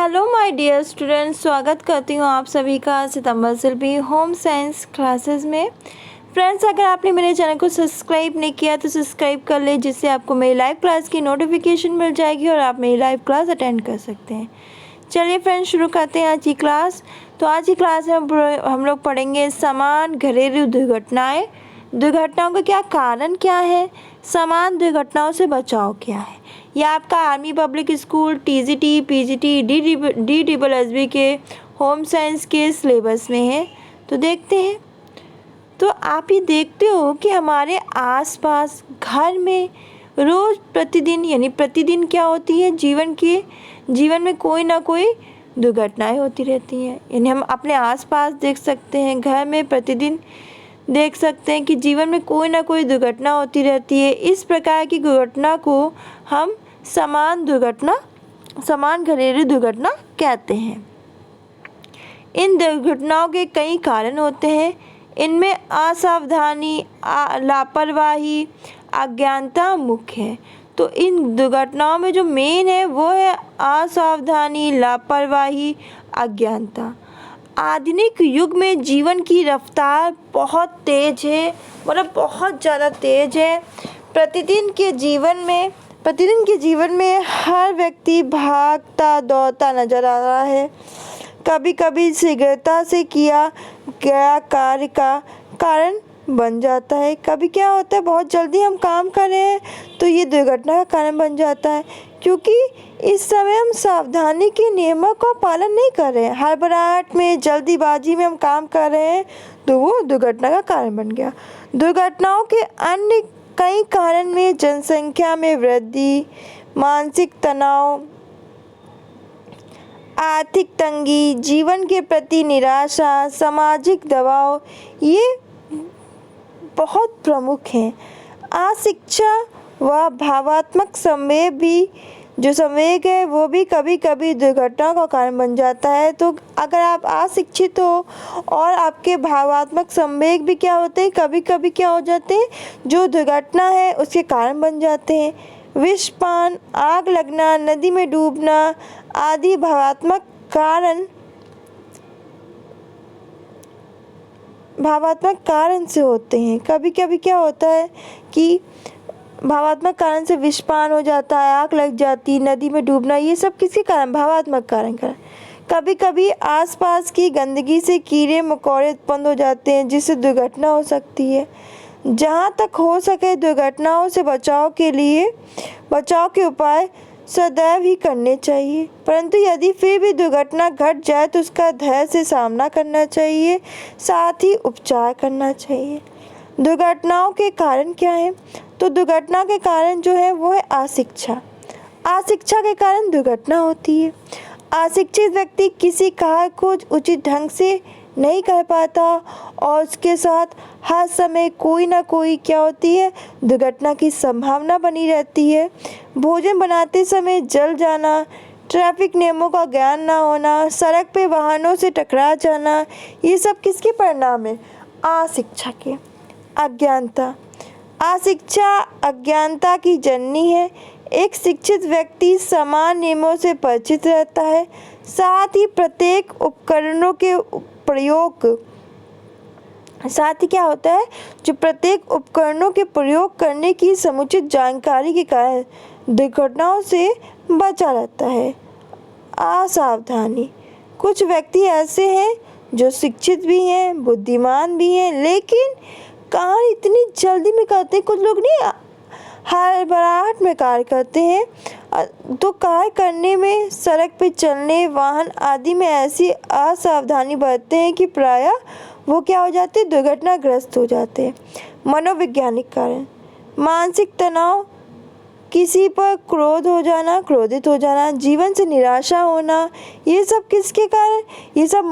Hello my dear students, स्वागत करती हूँ आप सभी का सितंबर शिल्पी होम साइंस क्लासेस में। फ्रेंड्स, अगर आपने मेरे चैनल को सब्सक्राइब नहीं किया तो सब्सक्राइब कर ले, जिससे आपको मेरी लाइव क्लास की नोटिफिकेशन मिल जाएगी और आप मेरी लाइव क्लास अटेंड कर सकते हैं। चलिए फ्रेंड्स, शुरू करते हैं आज की क्लास। तो आज की क्लास में हम लोग पढ़ेंगे समान घरेलू दुर्घटनाएँ। दुर्घटनाओं का क्या कारण क्या है, समान दुर्घटनाओं से बचाव क्या है। यह आपका army public school, TGT, PGT, DDSB के होम साइंस के सिलेबस में है। तो देखते हैं। तो आप ही देखते हो कि हमारे आसपास घर में रोज़ प्रतिदिन प्रतिदिन क्या होती है, जीवन में कोई ना कोई दुर्घटनाएं होती रहती हैं। यानी हम अपने आसपास देख सकते हैं, घर में प्रतिदिन देख सकते हैं कि जीवन में कोई ना कोई दुर्घटना होती रहती है। इस प्रकार की दुर्घटना को हम समान घरेलू दुर्घटना कहते हैं। इन दुर्घटनाओं के कई कारण होते हैं। इनमें असावधानी, लापरवाही, अज्ञानता मुख्य है। तो इन दुर्घटनाओं में जो मेन है वो है असावधानी, लापरवाही, अज्ञानता। आधुनिक युग में जीवन की रफ्तार बहुत तेज है, मतलब बहुत ज़्यादा तेज है। प्रतिदिन के जीवन में हर व्यक्ति भागता दौड़ता नजर आ रहा है। कभी कभी शीघ्रता से किया गया कार्य का कारण बन जाता है। कभी क्या होता है, बहुत जल्दी हम काम कर रहे हैं तो ये दुर्घटना का कारण बन जाता है, क्योंकि इस समय हम सावधानी के नियमों का पालन नहीं कर रहे हैं। हड़बड़ाहट में, जल्दीबाजी में हम काम कर रहे हैं तो वो दुर्घटना का कारण बन गया। दुर्घटनाओं के अन्य कई कारण में जनसंख्या में वृद्धि, मानसिक तनाव, आर्थिक तंगी, जीवन के प्रति निराशा, सामाजिक दबाव, ये बहुत प्रमुख हैं। अशिक्षा व भावात्मक संवेग है वो भी कभी कभी दुर्घटना का कारण बन जाता है। तो अगर आप अशिक्षित हो और आपके भावात्मक संवेग भी क्या होते हैं, कभी कभी क्या हो जाते हैं, जो दुर्घटना है उसके कारण बन जाते हैं। विषपान, आग लगना, नदी में डूबना आदि भावात्मक कारण से होते हैं। कभी कभी क्या होता है कि भावात्मक कारण से विषपान हो जाता है, आग लग जाती, नदी में डूबना, ये सब किसके कारण, भावात्मक कारण। कभी कभी आसपास की गंदगी से कीड़े मकोड़े उत्पन्न हो जाते हैं, जिससे दुर्घटना हो सकती है। जहाँ तक हो सके दुर्घटनाओं से बचाव के उपाय सदैव ही करने चाहिए, परंतु यदि फिर भी दुर्घटना घट जाए तो उसका धैर्य से सामना करना चाहिए, साथ ही उपचार करना चाहिए। दुर्घटनाओं के कारण क्या है, तो दुर्घटना के कारण जो है वो है अशिक्षा के कारण दुर्घटना होती है। अशिक्षित व्यक्ति किसी कार्य को उचित ढंग से नहीं कर पाता और उसके साथ हर समय कोई ना कोई क्या होती है, दुर्घटना की संभावना बनी रहती है। भोजन बनाते समय जल जाना, ट्रैफिक नियमों का ज्ञान ना होना, सड़क पे वाहनों से टकरा जाना, ये सब किसके परिणाम है, अशिक्षा के। अशिक्षा अज्ञानता की जननी है। एक शिक्षित व्यक्ति समान नियमों से परिचित रहता है, साथ ही क्या होता है, जो प्रत्येक उपकरणों के प्रयोग करने की समुचित जानकारी के कारण दुर्घटनाओं से बचा रहता है। असावधानी, कुछ व्यक्ति ऐसे हैं जो शिक्षित भी हैं, बुद्धिमान भी हैं, लेकिन कार्य इतनी जल्दी में करते हैं। कुछ लोग नहीं, हड़बड़ाहट में कार्य करते हैं, तो कार्य करने में, सड़क पे चलने, वाहन आदि में ऐसी असावधानी बरतते हैं कि प्रायः वो क्या हो जाते हैं, दुर्घटनाग्रस्त हो जाते हैं। मनोवैज्ञानिक कारण, मानसिक तनाव, किसी पर क्रोधित हो जाना, जीवन से निराशा होना, ये सब किसके कारण, ये सब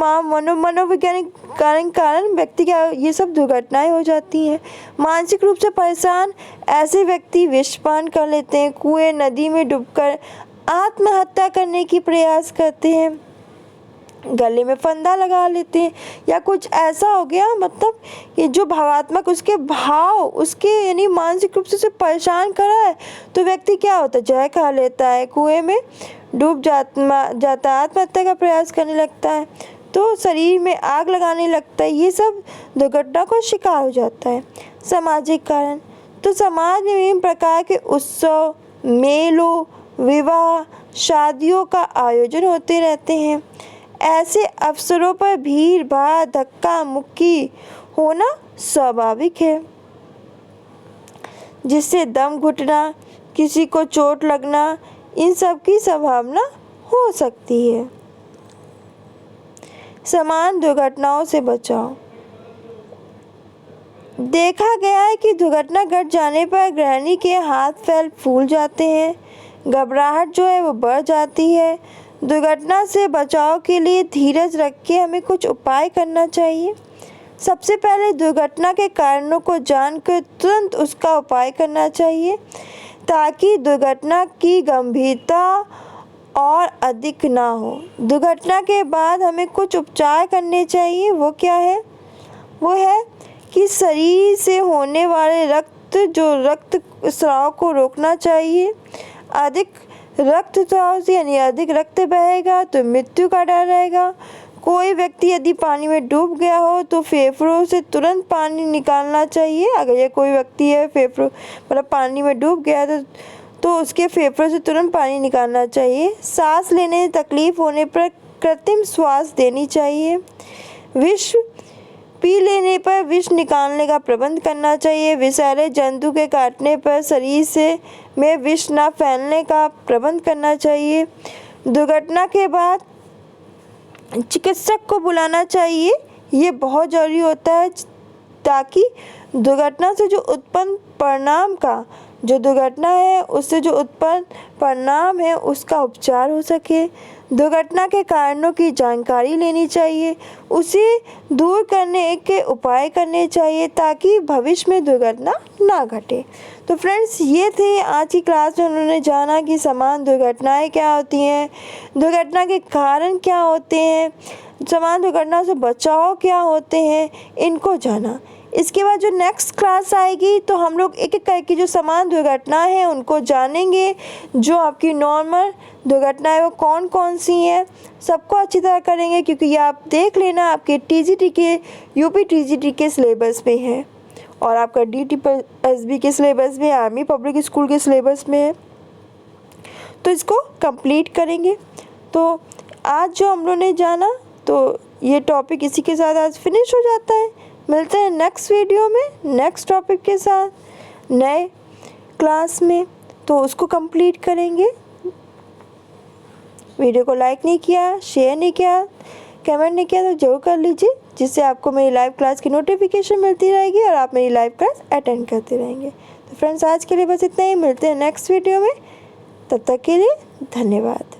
मनोवैज्ञानिक कारण व्यक्ति क्या, ये सब दुर्घटनाएं हो जाती हैं। मानसिक रूप से परेशान, ऐसे व्यक्ति विषपान कर लेते हैं, कुएं नदी में डूबकर आत्महत्या करने की प्रयास करते हैं, गले में फंदा लगा लेते हैं, या कुछ ऐसा हो गया, मतलब ये जो भावात्मक उसके यानी मानसिक रूप से उसे परेशान करा है, तो व्यक्ति क्या होता है, जहर खा लेता है, कुएं में डूब जाता है, आत्महत्या का प्रयास करने लगता है, तो शरीर में आग लगाने लगता है, ये सब दुर्घटना को शिकार हो जाता है। सामाजिक कारण, तो समाज में विभिन्न प्रकार के उत्सव, मेलों, विवाह, शादियों का आयोजन होते रहते हैं। ऐसे अवसरों पर भीड़ भाड़, धक्का मुक्की होना स्वाभाविक है, जिससे दम घुटना, किसी को चोट लगना, इन सब की संभावना हो सकती है। समान दुर्घटनाओं से बचाव, देखा गया है कि दुर्घटना घट जाने पर गृहिणी के हाथ पैर फूल जाते हैं, घबराहट जो है वो बढ़ जाती है। दुर्घटना से बचाव के लिए धीरज रख के हमें कुछ उपाय करना चाहिए। सबसे पहले दुर्घटना के कारणों को जानकर तुरंत उसका उपाय करना चाहिए, ताकि दुर्घटना की गंभीरता और अधिक ना हो। दुर्घटना के बाद हमें कुछ उपचार करने चाहिए। वो क्या है? वो है कि शरीर से होने वाले रक्त स्राव को रोकना चाहिए। अधिक रक्तस्राव से यानी अधिक रक्त बहेगा तो मृत्यु का डर रहेगा। कोई व्यक्ति यदि पानी में डूब गया हो तो फेफड़ों से तुरंत पानी निकालना चाहिए। अगर ये कोई व्यक्ति है फेफड़ों मतलब पानी में डूब गया है तो उसके फेफड़ों से तुरंत पानी निकालना चाहिए। सांस लेने में तकलीफ होने पर कृत्रिम श्वास देनी चाहिए। विष पी लेने पर विष निकालने का प्रबंध करना चाहिए। विषैले जंतु के काटने पर शरीर में विष न फैलने का प्रबंध करना चाहिए। दुर्घटना के बाद चिकित्सक को बुलाना चाहिए, ये बहुत ज़रूरी होता है, ताकि दुर्घटना से जो उत्पन्न परिणाम का जो दुर्घटना है उससे जो उत्पन्न परिणाम है उसका उपचार हो सके। दुर्घटना के कारणों की जानकारी लेनी चाहिए, उसे दूर करने के उपाय करने चाहिए ताकि भविष्य में दुर्घटना ना घटे। तो फ्रेंड्स, ये थे आज की क्लास में उन्होंने जाना कि समान दुर्घटनाएं क्या होती हैं, दुर्घटना के कारण क्या होते हैं, समान दुर्घटनाओं से बचाव क्या होते हैं, इनको जाना। इसके बाद जो नेक्स्ट क्लास आएगी तो हम लोग एक एक करके जो समान दुर्घटनाएं हैं उनको जानेंगे। जो आपकी नॉर्मल दुर्घटनाएं वो कौन कौन सी हैं, सबको अच्छी तरह करेंगे, क्योंकि ये आप देख लेना आपके टीजीटी के यूपी टीजीटी के सिलेबस में है और आपका डीटीपीएसबी के सिलेबस में, आर्मी पब्लिक स्कूल के सिलेबस में है, तो इसको कंप्लीट करेंगे। तो आज जो हम लोगों ने जाना तो ये टॉपिक इसी के साथ आज फिनिश हो जाता है। मिलते हैं नेक्स्ट वीडियो में नेक्स्ट टॉपिक के साथ नए क्लास में, तो उसको कंप्लीट करेंगे। वीडियो को लाइक नहीं किया, शेयर नहीं किया, कमेंट नहीं किया तो जरूर कर लीजिए, जिससे आपको मेरी लाइव क्लास की नोटिफिकेशन मिलती रहेगी और आप मेरी लाइव क्लास अटेंड करते रहेंगे। तो फ्रेंड्स, आज के लिए बस इतना ही। मिलते हैं नेक्स्ट वीडियो में, तब तक के लिए धन्यवाद।